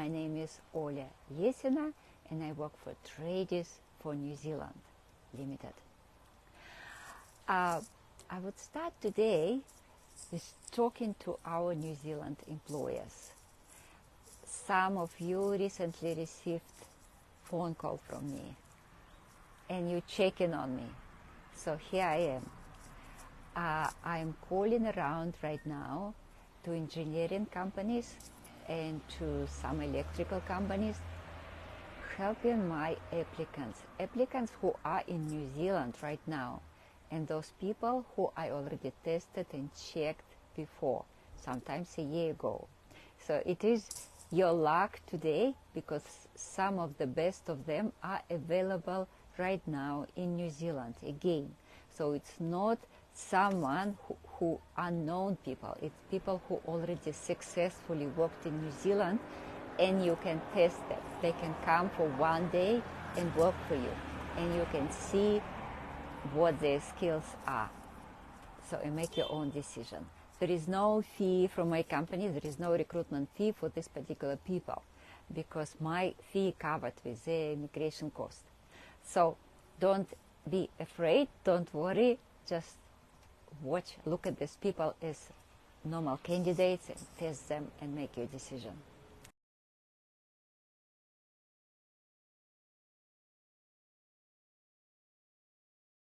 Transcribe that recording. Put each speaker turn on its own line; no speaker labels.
My name is Oля Yesina and I work for Tradies for New Zealand Limited. I would start today with talking to our New Zealand employers. Some of you recently received a phone call from me and you checking on me. So here I am. I'm calling around right now to engineering companies and to some electrical companies, helping my applicants who are in New Zealand right now, and those people who I already tested and checked before, sometimes a year ago. So it is your luck today, because some of the best of them are available right now in New Zealand again. So it's not someone who unknown people, it's people who already successfully worked in New Zealand, and you can test them. They can come for one day and work for you, and you can see what their skills are. So you make your own decision. There is no fee from my company, there is no recruitment fee for this particular people, because my fee covered with their immigration cost. So don't be afraid, don't worry, just watch, look at these people as normal candidates and test them and make your decision.